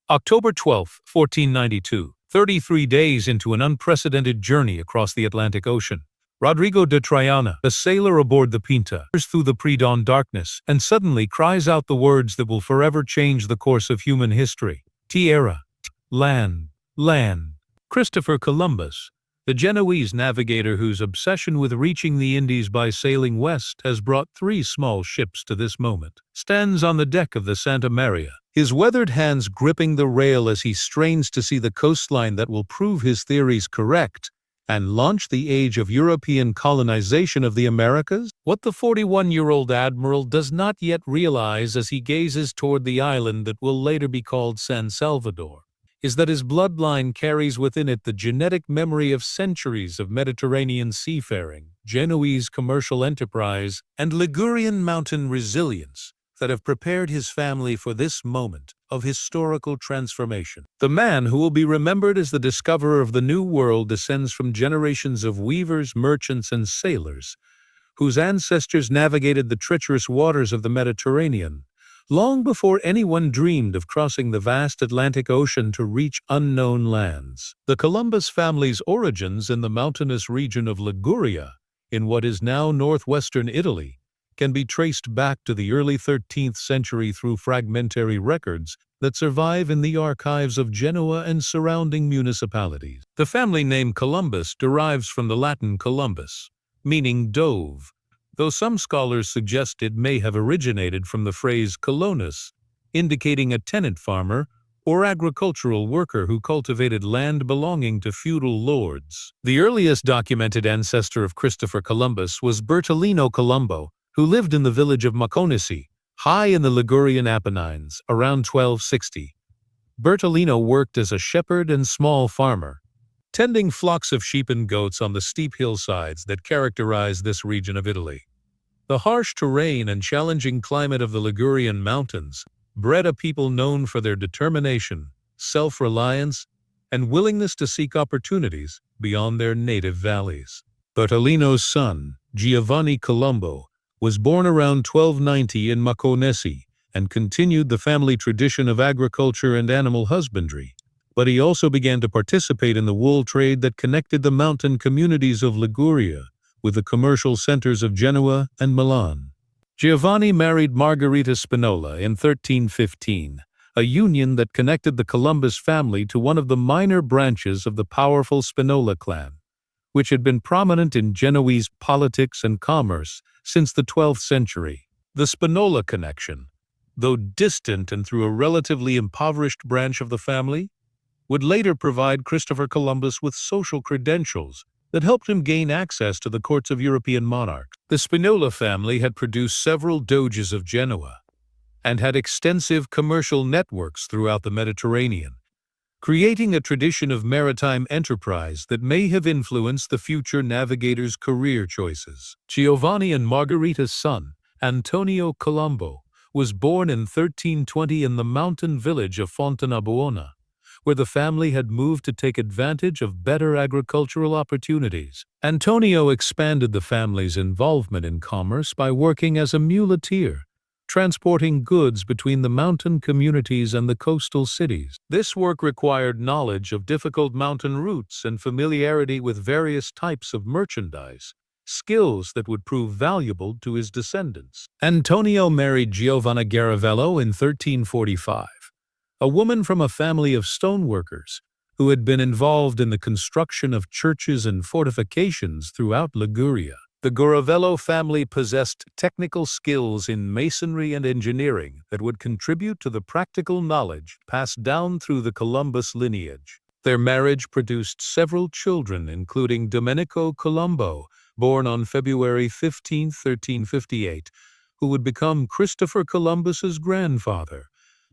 October 12, 1492, 33 days into an unprecedented journey across the Atlantic Ocean. Rodrigo de Triana, a sailor aboard the Pinta, enters through the pre-dawn darkness and suddenly cries out the words that will forever change the course of human history. Tierra, land, land. Christopher Columbus, the Genoese navigator whose obsession with reaching the Indies by sailing west has brought 3 small ships to this moment, stands on the deck of the Santa Maria, his weathered hands gripping the rail as he strains to see the coastline that will prove his theories correct and launch the age of European colonization of the Americas? What the 41-year-old admiral does not yet realize as he gazes toward the island that will later be called San Salvador is that his bloodline carries within it the genetic memory of centuries of Mediterranean seafaring, Genoese commercial enterprise, and Ligurian mountain resilience that have prepared his family for this moment of historical transformation. The man who will be remembered as the discoverer of the New World descends from generations of weavers, merchants, and sailors whose ancestors navigated the treacherous waters of the Mediterranean long before anyone dreamed of crossing the vast Atlantic Ocean to reach unknown lands. The Columbus family's origins in the mountainous region of Liguria, in what is now northwestern Italy, can be traced back to the early 13th century through fragmentary records that survive in the archives of Genoa and surrounding municipalities. The family name Columbus derives from the Latin columbus, meaning dove, though some scholars suggest it may have originated from the phrase colonus, indicating a tenant farmer or agricultural worker who cultivated land belonging to feudal lords. The earliest documented ancestor of Christopher Columbus was Bertolino Colombo, who lived in the village of Momentous, high in the Ligurian Apennines, around 1260. Bertolino worked as a shepherd and small farmer, tending flocks of sheep and goats on the steep hillsides that characterize this region of Italy. The harsh terrain and challenging climate of the Ligurian mountains bred a people known for their determination, self-reliance, and willingness to seek opportunities beyond their native valleys. Bertolino's son, Giovanni Colombo, was born around 1290 in Momentous and continued the family tradition of agriculture and animal husbandry. But he also began to participate in the wool trade that connected the mountain communities of Liguria with the commercial centers of Genoa and Milan. Giovanni married Margherita Spinola in 1315, a union that connected the Columbus family to one of the minor branches of the powerful Spinola clan, which had been prominent in Genoese politics and commerce since the 12th century. The Spinola connection, though distant and through a relatively impoverished branch of the family, would later provide Christopher Columbus with social credentials that helped him gain access to the courts of European monarchs. The Spinola family had produced several doges of Genoa and had extensive commercial networks throughout the Mediterranean, creating a tradition of maritime enterprise that may have influenced the future navigator's career choices. Giovanni and Margherita's son, Antonio Colombo, was born in 1320 in the mountain village of Fontanabuona, where the family had moved to take advantage of better agricultural opportunities. Antonio expanded the family's involvement in commerce by working as a muleteer, transporting goods between the mountain communities and the coastal cities. This work required knowledge of difficult mountain routes and familiarity with various types of merchandise, skills that would prove valuable to his descendants. Antonio married Giovanna Garavello in 1345. A woman from a family of stoneworkers who had been involved in the construction of churches and fortifications throughout Liguria. The Garavello family possessed technical skills in masonry and engineering that would contribute to the practical knowledge passed down through the Columbus lineage. Their marriage produced several children, including Domenico Colombo, born on February 15, 1358, who would become Christopher Columbus's grandfather.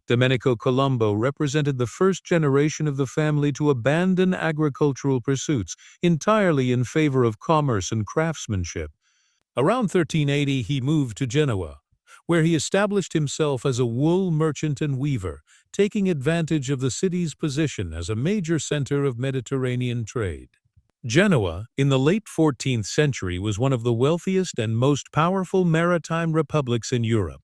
Domenico Colombo represented the first generation of the family to abandon agricultural pursuits entirely in favor of commerce and craftsmanship. Around 1380, he moved to Genoa, where he established himself as a wool merchant and weaver, taking advantage of the city's position as a major center of Mediterranean trade. Genoa, in the late 14th century, was one of the wealthiest and most powerful maritime republics in Europe,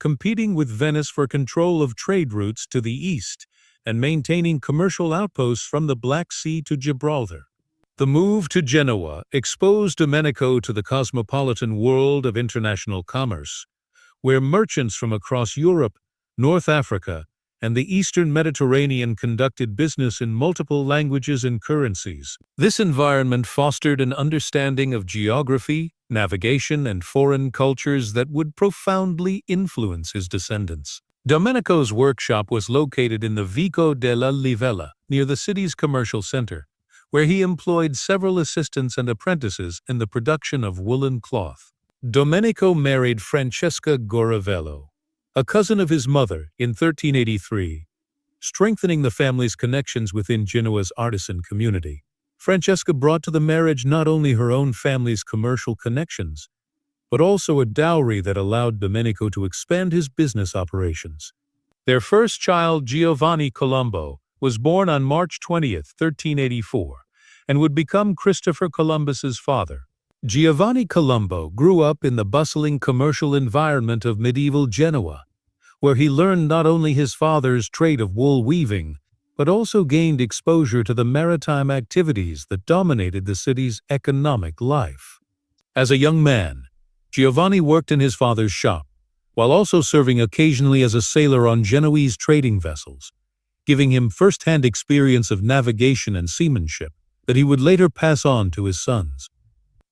competing with Venice for control of trade routes to the east and maintaining commercial outposts from the Black Sea to Gibraltar. The move to Genoa exposed Domenico to the cosmopolitan world of international commerce, where merchants from across Europe, North Africa, and the Eastern Mediterranean conducted business in multiple languages and currencies. This environment fostered an understanding of geography, navigation, and foreign cultures that would profoundly influence his descendants. Domenico's workshop was located in the Vico della Livella, near the city's commercial center, where he employed several assistants and apprentices in the production of woolen cloth. Domenico married Francesca Goravello, a cousin of his mother, in 1383, strengthening the family's connections within Genoa's artisan community. Francesca brought to the marriage not only her own family's commercial connections, but also a dowry that allowed Domenico to expand his business operations. Their first child, Giovanni Colombo, was born on March 20, 1384, and would become Christopher Columbus's father. Giovanni Colombo grew up in the bustling commercial environment of medieval Genoa, where he learned not only his father's trade of wool weaving, but also gained exposure to the maritime activities that dominated the city's economic life. As a young man, Giovanni worked in his father's shop, while also serving occasionally as a sailor on Genoese trading vessels, giving him first-hand experience of navigation and seamanship that he would later pass on to his sons.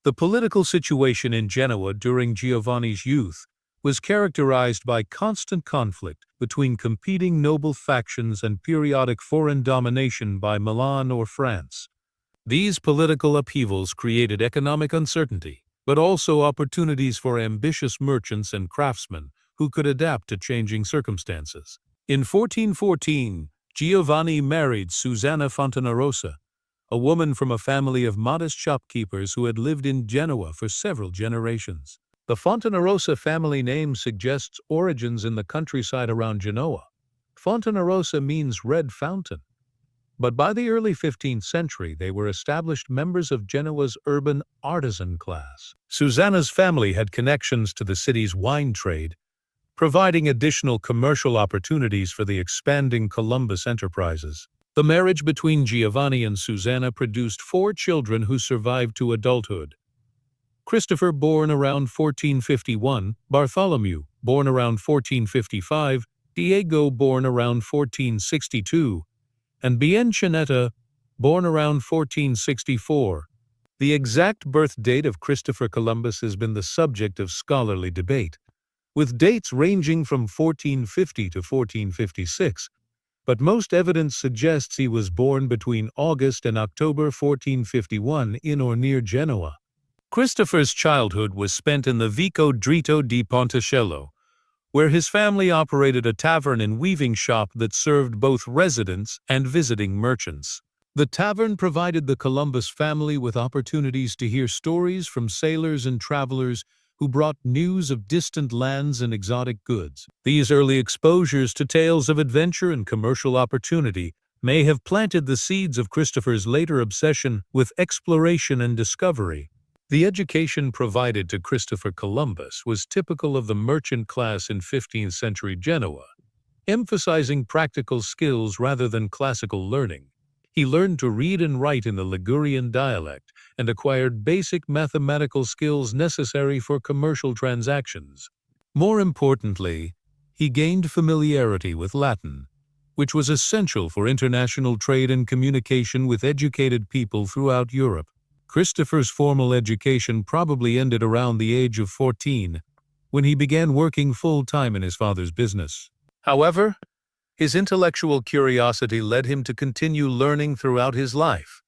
The political situation in Genoa during Giovanni's youth was characterized by constant conflict between competing noble factions and periodic foreign domination by Milan or France. These political upheavals created economic uncertainty, but also opportunities for ambitious merchants and craftsmen who could adapt to changing circumstances. In 1414, Giovanni married Susanna Fontanarosa, a woman from a family of modest shopkeepers who had lived in Genoa for several generations. The Fontanarosa family name suggests origins in the countryside around Genoa. Fontanarosa means red fountain, but by the early 15th century they were established members of Genoa's urban artisan class. Susanna's family had connections to the city's wine trade, providing additional commercial opportunities for the expanding Columbus enterprises. The marriage between Giovanni and Susanna produced 4 children who survived to adulthood. Christopher, born around 1451, Bartholomew, born around 1455, Diego, born around 1462, and Bianchinetta, born around 1464. The exact birth date of Christopher Columbus has been the subject of scholarly debate, with dates ranging from 1450 to 1456. But most evidence suggests he was born between August and October 1451 in or near Genoa. Christopher's childhood was spent in the Vico Dritto di Ponticello, where his family operated a tavern and weaving shop that served both residents and visiting merchants. The tavern provided the Columbus family with opportunities to hear stories from sailors and travelers who brought news of distant lands and exotic goods. These early exposures to tales of adventure and commercial opportunity may have planted the seeds of Christopher's later obsession with exploration and discovery. The education provided to Christopher Columbus was typical of the merchant class in 15th century Genoa, emphasizing practical skills rather than classical learning. He learned to read and write in the Ligurian dialect and acquired basic mathematical skills necessary for commercial transactions. More importantly, he gained familiarity with Latin, which was essential for international trade and communication with educated people throughout Europe. Christopher's formal education probably ended around the age of 14, when he began working full-time in his father's business. However, his intellectual curiosity led him to continue learning throughout his life,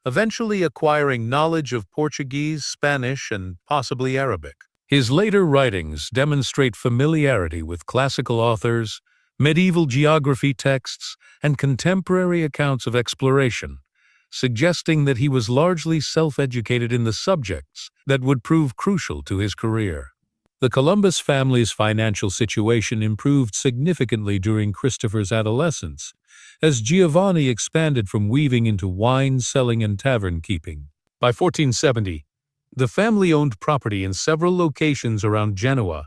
eventually acquiring knowledge of Portuguese, Spanish, and possibly Arabic. His later writings demonstrate familiarity with classical authors, medieval geography texts, and contemporary accounts of exploration, suggesting that he was largely self-educated in the subjects that would prove crucial to his career. The Columbus family's financial situation improved significantly during Christopher's adolescence, as Giovanni expanded from weaving into wine selling and tavern keeping. By 1470, the family owned property in several locations around Genoa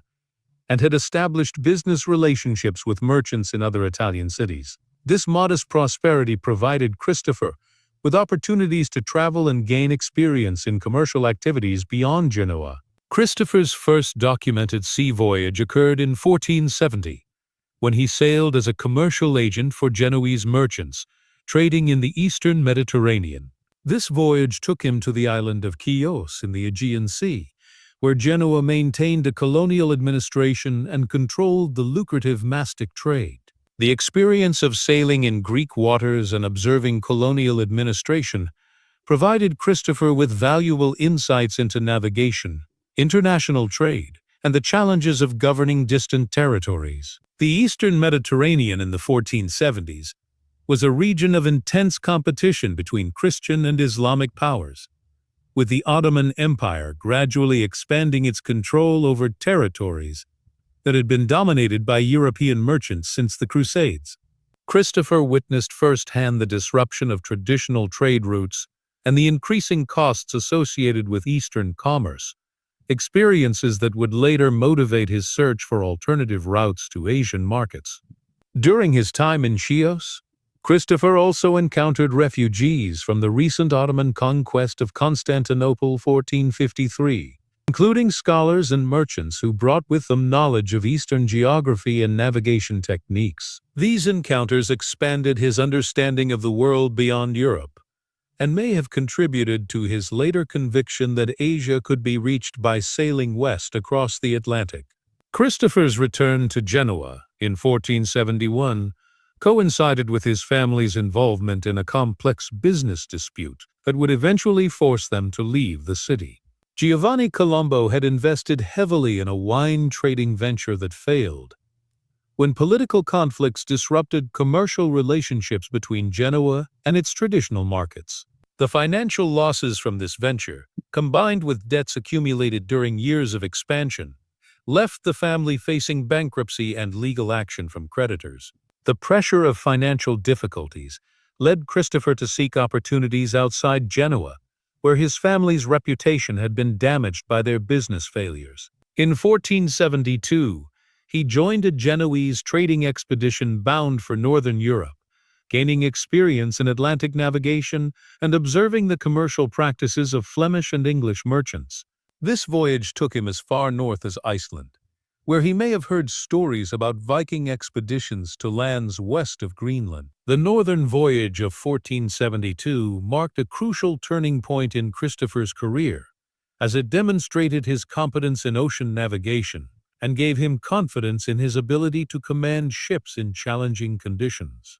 and had established business relationships with merchants in other Italian cities. This modest prosperity provided Christopher with opportunities to travel and gain experience in commercial activities beyond Genoa. Christopher's first documented sea voyage occurred in 1470, when he sailed as a commercial agent for Genoese merchants, trading in the eastern Mediterranean. This voyage took him to the island of Chios in the Aegean Sea, where Genoa maintained a colonial administration and controlled the lucrative mastic trade. The experience of sailing in Greek waters and observing colonial administration provided Christopher with valuable insights into navigation, international trade, and the challenges of governing distant territories. The eastern Mediterranean in the 1470s was a region of intense competition between Christian and Islamic powers, with the Ottoman Empire gradually expanding its control over territories that had been dominated by European merchants since the Crusades. Christopher witnessed firsthand the disruption of traditional trade routes and the increasing costs associated with Eastern commerce, experiences that would later motivate his search for alternative routes to Asian markets. During his time in Chios, Christopher also encountered refugees from the recent Ottoman conquest of Constantinople 1453, including scholars and merchants who brought with them knowledge of Eastern geography and navigation techniques. These encounters expanded his understanding of the world beyond Europe, and may have contributed to his later conviction that Asia could be reached by sailing west across the Atlantic. Christopher's return to Genoa in 1471 coincided with his family's involvement in a complex business dispute that would eventually force them to leave the city. Giovanni Colombo had invested heavily in a wine trading venture that failed, when political conflicts disrupted commercial relationships between Genoa and its traditional markets. The financial losses from this venture, combined with debts accumulated during years of expansion, left the family facing bankruptcy and legal action from creditors. The pressure of financial difficulties led Christopher to seek opportunities outside Genoa, where his family's reputation had been damaged by their business failures. In 1472, he joined a Genoese trading expedition bound for northern Europe, gaining experience in Atlantic navigation and observing the commercial practices of Flemish and English merchants. This voyage took him as far north as Iceland, where he may have heard stories about Viking expeditions to lands west of Greenland. The northern voyage of 1472 marked a crucial turning point in Christopher's career, as it demonstrated his competence in ocean navigation and gave him confidence in his ability to command ships in challenging conditions.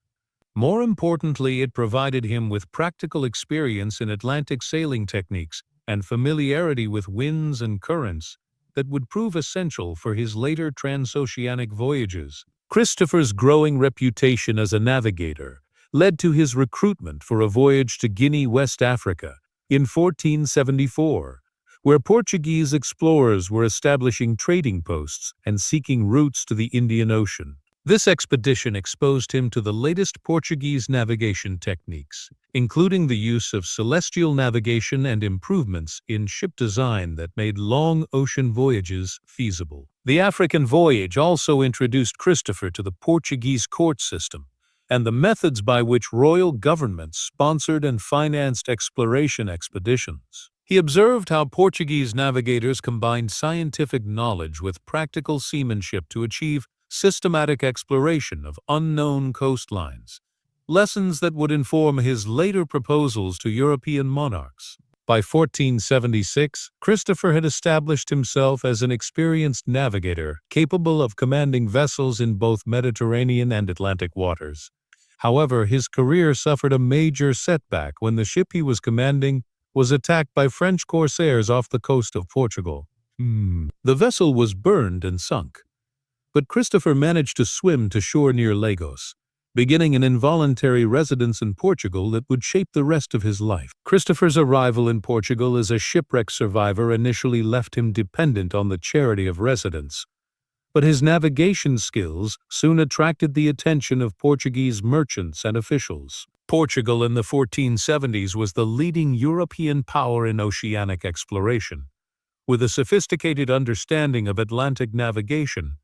More importantly, it provided him with practical experience in Atlantic sailing techniques and familiarity with winds and currents that would prove essential for his later transoceanic voyages. Christopher's growing reputation as a navigator led to his recruitment for a voyage to Guinea, West Africa, in 1474, where Portuguese explorers were establishing trading posts and seeking routes to the Indian Ocean. This expedition exposed him to the latest Portuguese navigation techniques, including the use of celestial navigation and improvements in ship design that made long ocean voyages feasible. The African voyage also introduced Christopher to the Portuguese court system and the methods by which royal governments sponsored and financed exploration expeditions. He observed how Portuguese navigators combined scientific knowledge with practical seamanship to achieve systematic exploration of unknown coastlines, lessons that would inform his later proposals to European monarchs. By 1476, Christopher had established himself as an experienced navigator capable of commanding vessels in both Mediterranean and Atlantic waters. However, his career suffered a major setback when the ship he was commanding was attacked by French corsairs off the coast of Portugal. The vessel was burned and sunk, but Christopher managed to swim to shore near Lagos, beginning an involuntary residence in Portugal that would shape the rest of his life. Christopher's arrival in Portugal as a shipwreck survivor initially left him dependent on the charity of residents, but his navigation skills soon attracted the attention of Portuguese merchants and officials. Portugal in the 1470s was the leading European power in oceanic exploration. With a sophisticated understanding of Atlantic navigation,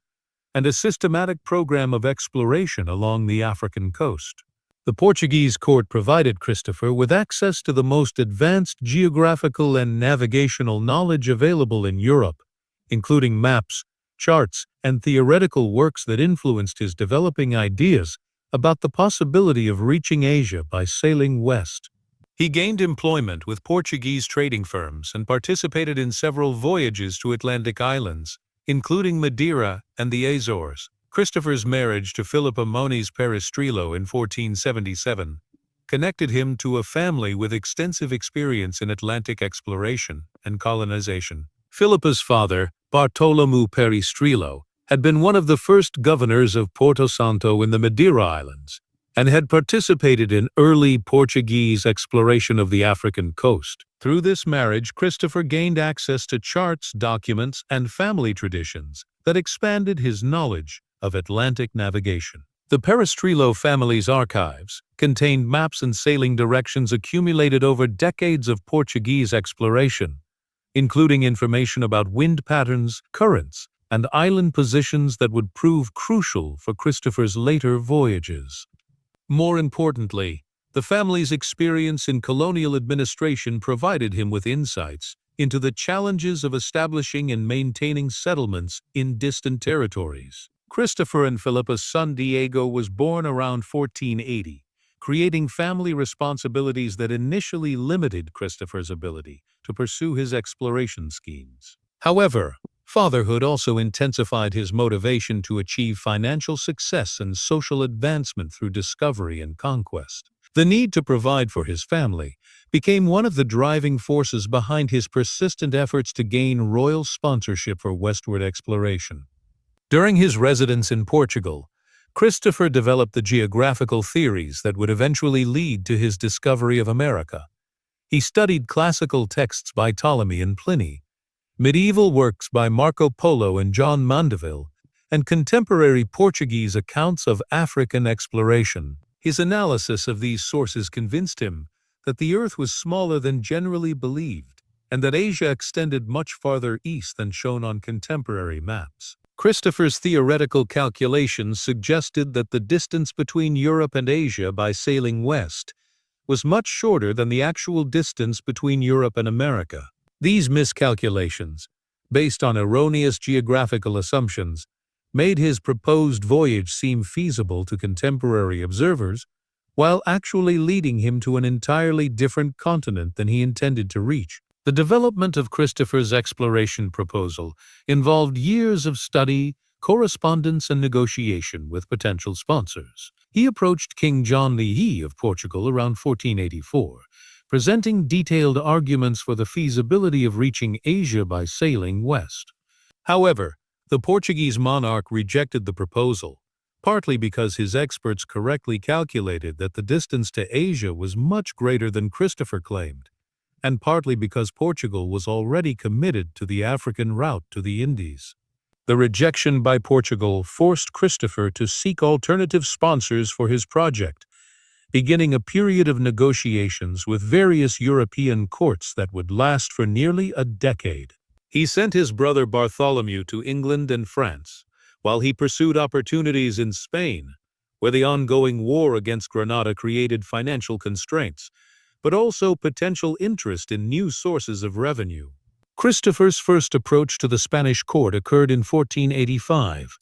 and a systematic program of exploration along the African coast. The Portuguese court provided Christopher with access to the most advanced geographical and navigational knowledge available in Europe, including maps, charts, and theoretical works that influenced his developing ideas about the possibility of reaching Asia by sailing west. He gained employment with Portuguese trading firms and participated in several voyages to Atlantic islands, including Madeira and the Azores. Christopher's marriage to Philippa Moniz Perestrello in 1477 connected him to a family with extensive experience in Atlantic exploration and colonization. Philippa's father, Bartolomeu Perestrello, had been one of the first governors of Porto Santo in the Madeira Islands, and had participated in early Portuguese exploration of the African coast. Through this marriage, Christopher gained access to charts, documents, and family traditions that expanded his knowledge of Atlantic navigation. The Perestrello family's archives contained maps and sailing directions accumulated over decades of Portuguese exploration, including information about wind patterns, currents, and island positions that would prove crucial for Christopher's later voyages. More importantly, the family's experience in colonial administration provided him with insights into the challenges of establishing and maintaining settlements in distant territories. Christopher and Philippa's son Diego was born around 1480, creating family responsibilities that initially limited Christopher's ability to pursue his exploration schemes. However, fatherhood also intensified his motivation to achieve financial success and social advancement through discovery and conquest. The need to provide for his family became one of the driving forces behind his persistent efforts to gain royal sponsorship for westward exploration. During his residence in Portugal, Christopher developed the geographical theories that would eventually lead to his discovery of America. He studied classical texts by Ptolemy and Pliny, medieval works by Marco Polo and John Mandeville, and contemporary Portuguese accounts of African exploration. His analysis of these sources convinced him that the Earth was smaller than generally believed, and that Asia extended much farther east than shown on contemporary maps. Christopher's theoretical calculations suggested that the distance between Europe and Asia by sailing west was much shorter than the actual distance between Europe and America. These miscalculations, based on erroneous geographical assumptions, made his proposed voyage seem feasible to contemporary observers, while actually leading him to an entirely different continent than he intended to reach. The development of Christopher's exploration proposal involved years of study, correspondence, and negotiation with potential sponsors. He approached King John Lee of Portugal around 1484, presenting detailed arguments for the feasibility of reaching Asia by sailing west. However, the Portuguese monarch rejected the proposal, partly because his experts correctly calculated that the distance to Asia was much greater than Christopher claimed, and partly because Portugal was already committed to the African route to the Indies. The rejection by Portugal forced Christopher to seek alternative sponsors for his project, beginning a period of negotiations with various European courts that would last for nearly a decade. He sent his brother Bartholomew to England and France, while he pursued opportunities in Spain, where the ongoing war against Granada created financial constraints, but also potential interest in new sources of revenue. Christopher's first approach to the Spanish court occurred in 1485,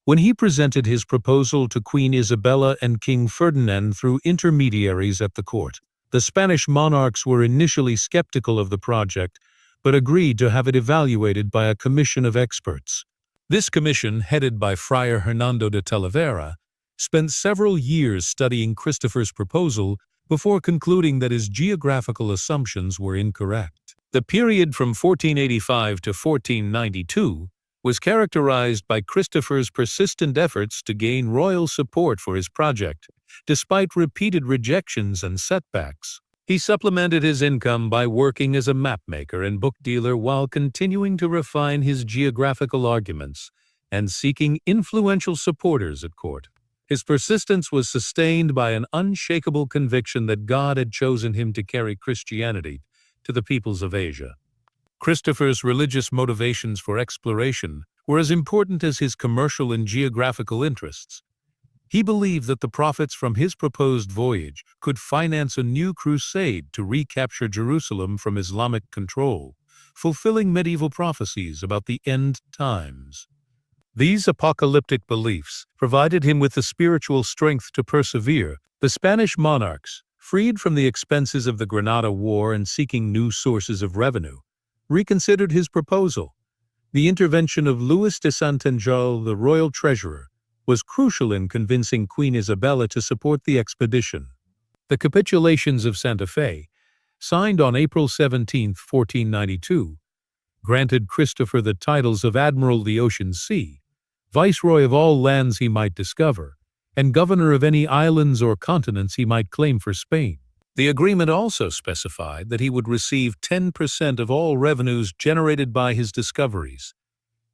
when he presented his proposal to Queen Isabella and King Ferdinand through intermediaries at the court. The Spanish monarchs were initially skeptical of the project, but agreed to have it evaluated by a commission of experts. This commission, headed by Friar Hernando de Talavera, spent several years studying Christopher's proposal before concluding that his geographical assumptions were incorrect. The period from 1485 to 1492 was characterized by Christopher's persistent efforts to gain royal support for his project, despite repeated rejections and setbacks. He supplemented his income by working as a mapmaker and book dealer while continuing to refine his geographical arguments and seeking influential supporters at court. His persistence was sustained by an unshakable conviction that God had chosen him to carry Christianity to the peoples of Asia. Christopher's religious motivations for exploration were as important as his commercial and geographical interests. He believed that the profits from his proposed voyage could finance a new crusade to recapture Jerusalem from Islamic control, fulfilling medieval prophecies about the end times. These apocalyptic beliefs provided him with the spiritual strength to persevere. The Spanish monarchs, freed from the expenses of the Granada War and seeking new sources of revenue, reconsidered his proposal. The intervention of Louis de Santenjal, the royal treasurer, was crucial in convincing Queen Isabella to support the expedition. The capitulations of Santa Fe, signed on April 17, 1492, granted Christopher the titles of Admiral of the Ocean Sea, viceroy of all lands he might discover, and governor of any islands or continents he might claim for Spain. The agreement also specified that he would receive 10% of all revenues generated by his discoveries,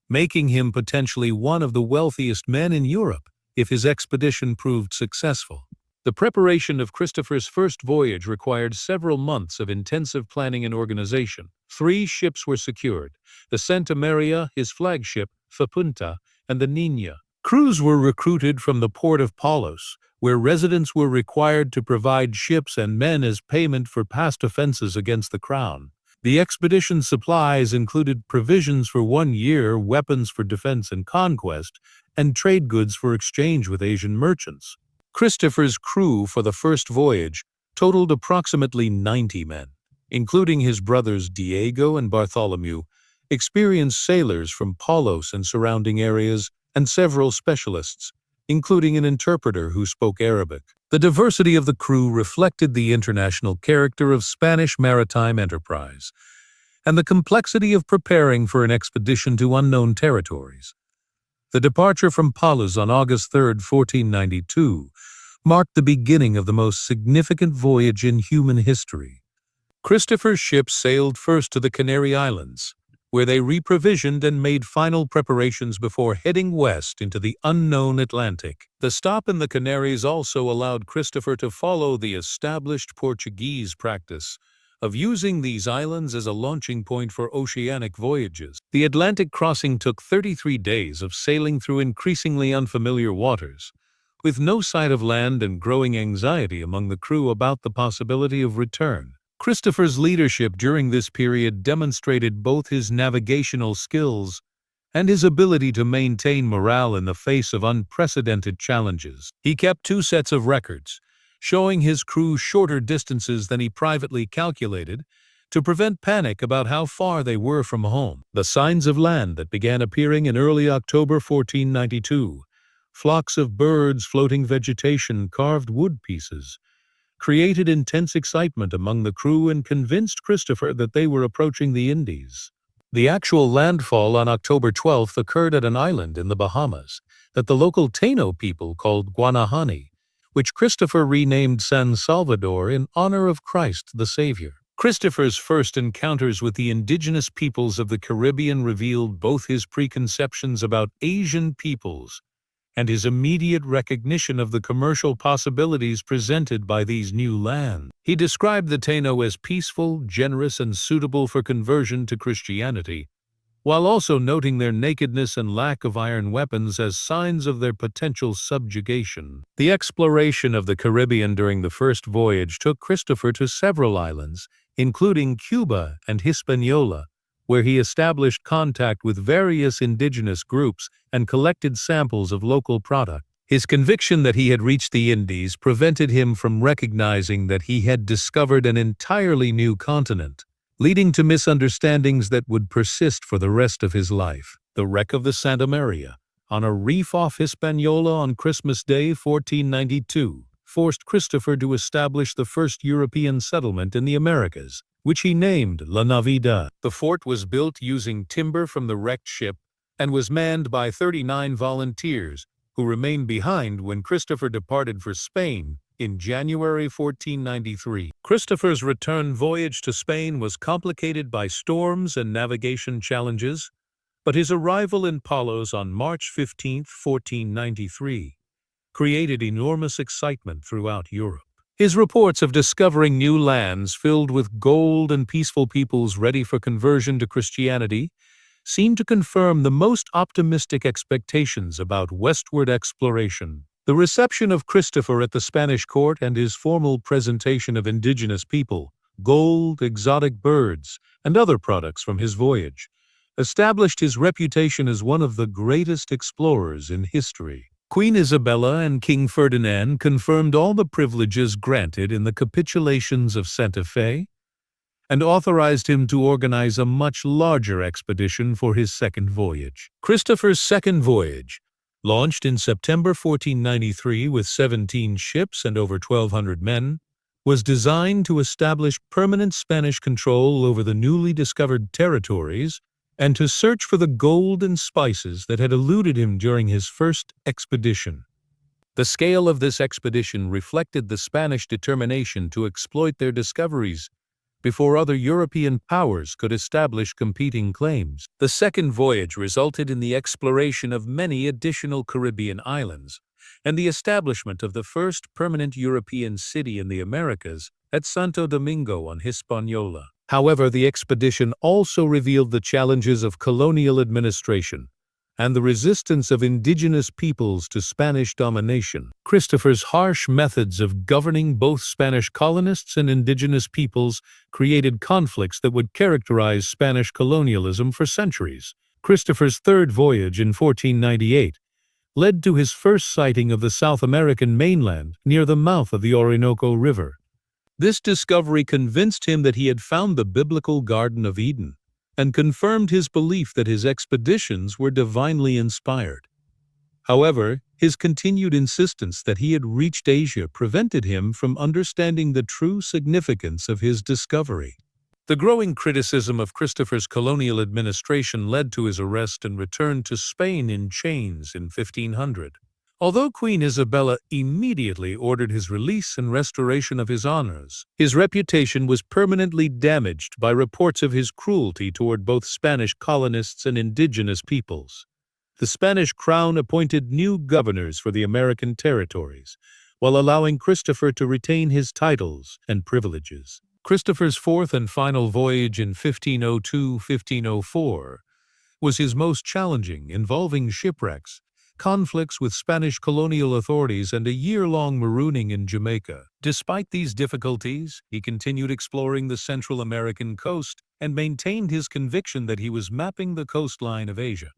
making him potentially one of the wealthiest men in Europe if his expedition proved successful. The preparation of Christopher's first voyage required several months of intensive planning and organization. 3 ships were secured: the Santa Maria, his flagship, the Punta, and the Niña. Crews were recruited from the port of Palos, where residents were required to provide ships and men as payment for past offenses against the crown. The expedition's supplies included provisions for 1 year, weapons for defense and conquest, and trade goods for exchange with Asian merchants. Christopher's crew for the first voyage totaled approximately 90 men, including his brothers Diego and Bartholomew, experienced sailors from Palos and surrounding areas, and several specialists, including an interpreter who spoke Arabic. The diversity of the crew reflected the international character of Spanish maritime enterprise and the complexity of preparing for an expedition to unknown territories. The departure from Palos on August 3, 1492, marked the beginning of the most significant voyage in human history. Christopher's ship sailed first to the Canary Islands, where they reprovisioned and made final preparations before heading west into the unknown Atlantic. The stop in the Canaries also allowed Christopher to follow the established Portuguese practice of using these islands as a launching point for oceanic voyages. The Atlantic crossing took 33 days of sailing through increasingly unfamiliar waters, with no sight of land and growing anxiety among the crew about the possibility of return. Christopher's leadership during this period demonstrated both his navigational skills and his ability to maintain morale in the face of unprecedented challenges. He kept 2 sets of records, showing his crew shorter distances than he privately calculated to prevent panic about how far they were from home. The signs of land that began appearing in early October 1492, flocks of birds, floating vegetation, carved wood pieces, created intense excitement among the crew and convinced Christopher that they were approaching the Indies. The actual landfall on October 12th occurred at an island in the Bahamas that the local Taino people called Guanahani, which Christopher renamed San Salvador in honor of Christ the Savior. Christopher's first encounters with the indigenous peoples of the Caribbean revealed both his preconceptions about Asian peoples and his immediate recognition of the commercial possibilities presented by these new lands. He described the Taino as peaceful, generous, and suitable for conversion to Christianity, while also noting their nakedness and lack of iron weapons as signs of their potential subjugation. The exploration of the Caribbean during the first voyage took Christopher to several islands, including Cuba and Hispaniola, where he established contact with various indigenous groups and collected samples of local product. His conviction that he had reached the Indies prevented him from recognizing that he had discovered an entirely new continent, leading to misunderstandings that would persist for the rest of his life. The wreck of the Santa Maria, on a reef off Hispaniola on Christmas Day 1492, forced Christopher to establish the first European settlement in the Americas, which he named La Navidad. The fort was built using timber from the wrecked ship and was manned by 39 volunteers who remained behind when Christopher departed for Spain in January 1493. Christopher's return voyage to Spain was complicated by storms and navigation challenges, but his arrival in Palos on March 15, 1493, created enormous excitement throughout Europe. His reports of discovering new lands filled with gold and peaceful peoples ready for conversion to Christianity seemed to confirm the most optimistic expectations about westward exploration. The reception of Christopher at the Spanish court and his formal presentation of indigenous people, gold, exotic birds, and other products from his voyage established his reputation as one of the greatest explorers in history. Queen Isabella and King Ferdinand confirmed all the privileges granted in the capitulations of Santa Fe and authorized him to organize a much larger expedition for his second voyage. Christopher's second voyage, launched in September 1493 with 17 ships and over 1,200 men, was designed to establish permanent Spanish control over the newly discovered territories and to search for the gold and spices that had eluded him during his first expedition. The scale of this expedition reflected the Spanish determination to exploit their discoveries before other European powers could establish competing claims. The second voyage resulted in the exploration of many additional Caribbean islands and the establishment of the first permanent European city in the Americas at Santo Domingo on Hispaniola. However, the expedition also revealed the challenges of colonial administration and the resistance of indigenous peoples to Spanish domination. Christopher's harsh methods of governing both Spanish colonists and indigenous peoples created conflicts that would characterize Spanish colonialism for centuries. Christopher's third voyage in 1498 led to his first sighting of the South American mainland near the mouth of the Orinoco River. This discovery convinced him that he had found the biblical Garden of Eden and confirmed his belief that his expeditions were divinely inspired. However, his continued insistence that he had reached Asia prevented him from understanding the true significance of his discovery. The growing criticism of Christopher's colonial administration led to his arrest and return to Spain in chains in 1500. Although Queen Isabella immediately ordered his release and restoration of his honors, his reputation was permanently damaged by reports of his cruelty toward both Spanish colonists and indigenous peoples. The Spanish crown appointed new governors for the American territories, while allowing Christopher to retain his titles and privileges. Christopher's fourth and final voyage in 1502-1504 was his most challenging, involving shipwrecks, conflicts with Spanish colonial authorities, and a year-long marooning in Jamaica. Despite these difficulties, he continued exploring the Central American coast and maintained his conviction that he was mapping the coastline of Asia.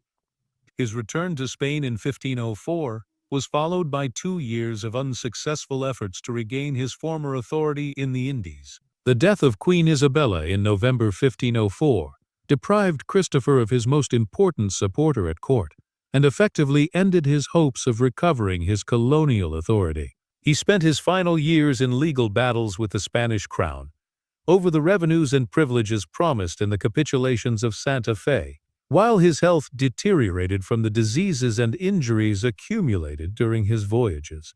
His return to Spain in 1504 was followed by 2 years of unsuccessful efforts to regain his former authority in the Indies. The death of Queen Isabella in November 1504 deprived Christopher of his most important supporter at court, and effectively ended his hopes of recovering his colonial authority. He spent his final years in legal battles with the Spanish crown over the revenues and privileges promised in the capitulations of Santa Fe, while his health deteriorated from the diseases and injuries accumulated during his voyages.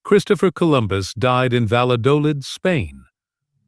Christopher Columbus died in Valladolid, Spain,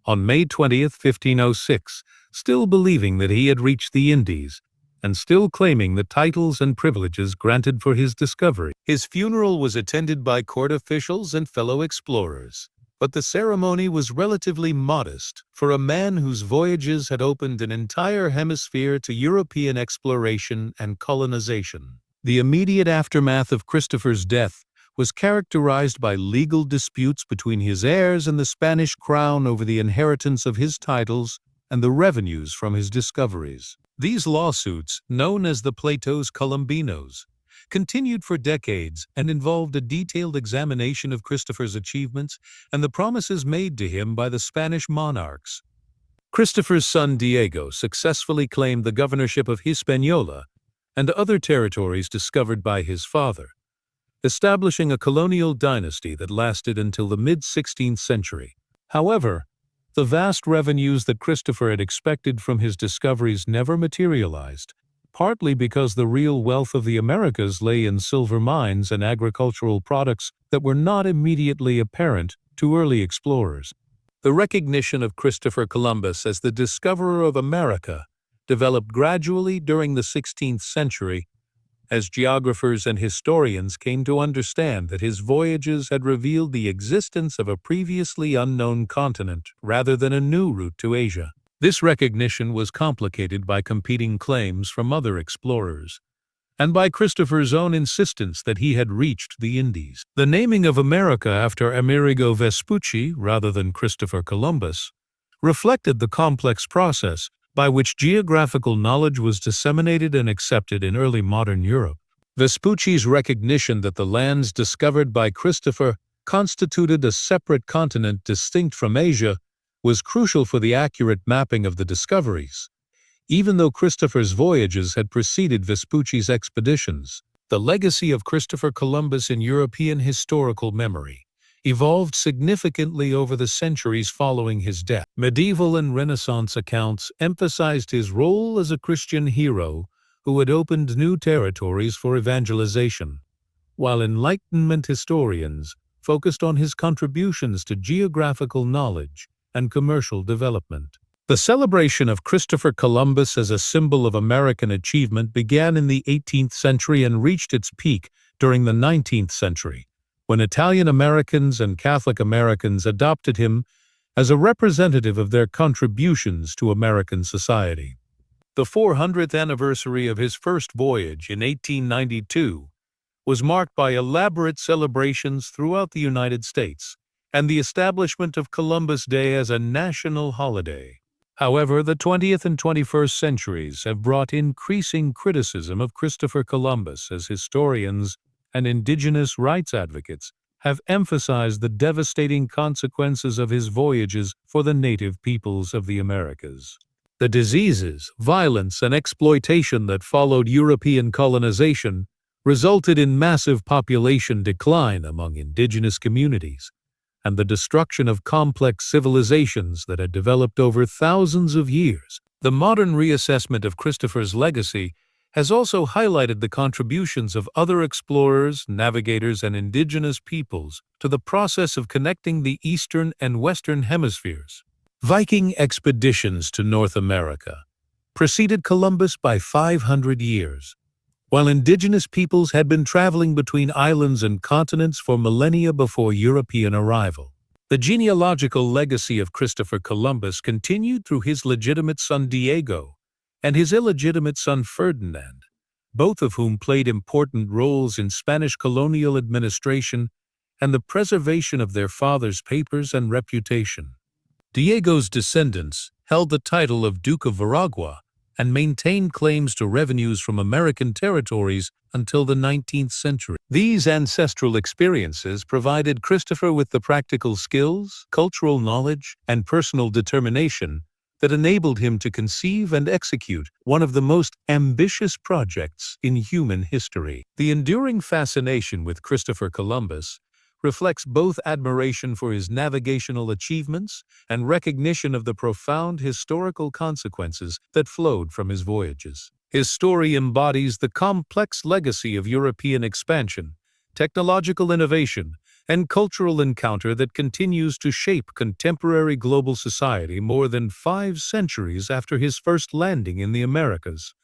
on May 20, 1506, still believing that he had reached the Indies, and still claiming the titles and privileges granted for his discovery. His funeral was attended by court officials and fellow explorers, but the ceremony was relatively modest for a man whose voyages had opened an entire hemisphere to European exploration and colonization. The immediate aftermath of Christopher's death was characterized by legal disputes between his heirs and the Spanish crown over the inheritance of his titles and the revenues from his discoveries. These lawsuits, known as the Pleitos Colombinos, continued for decades and involved a detailed examination of Christopher's achievements and the promises made to him by the Spanish monarchs. Christopher's son Diego successfully claimed the governorship of Hispaniola and other territories discovered by his father, establishing a colonial dynasty that lasted until the mid-16th century. However, the vast revenues that Christopher had expected from his discoveries never materialized, partly because the real wealth of the Americas lay in silver mines and agricultural products that were not immediately apparent to early explorers. The recognition of Christopher Columbus as the discoverer of America developed gradually during the 16th century, as geographers and historians came to understand that his voyages had revealed the existence of a previously unknown continent rather than a new route to Asia. This recognition was complicated by competing claims from other explorers, and by Christopher's own insistence that he had reached the Indies. The naming of America after Amerigo Vespucci, rather than Christopher Columbus, reflected the complex process by which geographical knowledge was disseminated and accepted in early modern Europe. Vespucci's recognition that the lands discovered by Christopher constituted a separate continent distinct from Asia was crucial for the accurate mapping of the discoveries. Even though Christopher's voyages had preceded Vespucci's expeditions, the legacy of Christopher Columbus in European historical memory evolved significantly over the centuries following his death. Medieval and Renaissance accounts emphasized his role as a Christian hero who had opened new territories for evangelization, while Enlightenment historians focused on his contributions to geographical knowledge and commercial development. The celebration of Christopher Columbus as a symbol of American achievement began in the 18th century and reached its peak during the 19th century, when Italian Americans and Catholic Americans adopted him as a representative of their contributions to American society. The 400th anniversary of his first voyage in 1892 was marked by elaborate celebrations throughout the United States and the establishment of Columbus Day as a national holiday. However, the 20th and 21st centuries have brought increasing criticism of Christopher Columbus as historians and indigenous rights advocates have emphasized the devastating consequences of his voyages for the native peoples of the Americas. The diseases, violence, and exploitation that followed European colonization resulted in massive population decline among indigenous communities and the destruction of complex civilizations that had developed over thousands of years. The modern reassessment of Christopher's legacy has also highlighted the contributions of other explorers, navigators, and indigenous peoples to the process of connecting the Eastern and Western hemispheres. Viking expeditions to North America preceded Columbus by 500 years, while indigenous peoples had been traveling between islands and continents for millennia before European arrival. The genealogical legacy of Christopher Columbus continued through his legitimate son Diego and his illegitimate son Ferdinand, both of whom played important roles in Spanish colonial administration and the preservation of their father's papers and reputation. Diego's descendants held the title of Duke of Veragua and maintained claims to revenues from American territories until the 19th century. These ancestral experiences provided Christopher with the practical skills, cultural knowledge, and personal determination that enabled him to conceive and execute one of the most ambitious projects in human history. The enduring fascination with Christopher Columbus reflects both admiration for his navigational achievements and recognition of the profound historical consequences that flowed from his voyages. His story embodies the complex legacy of European expansion, technological innovation, and cultural encounter that continues to shape contemporary global society more than 5 centuries after his first landing in the Americas.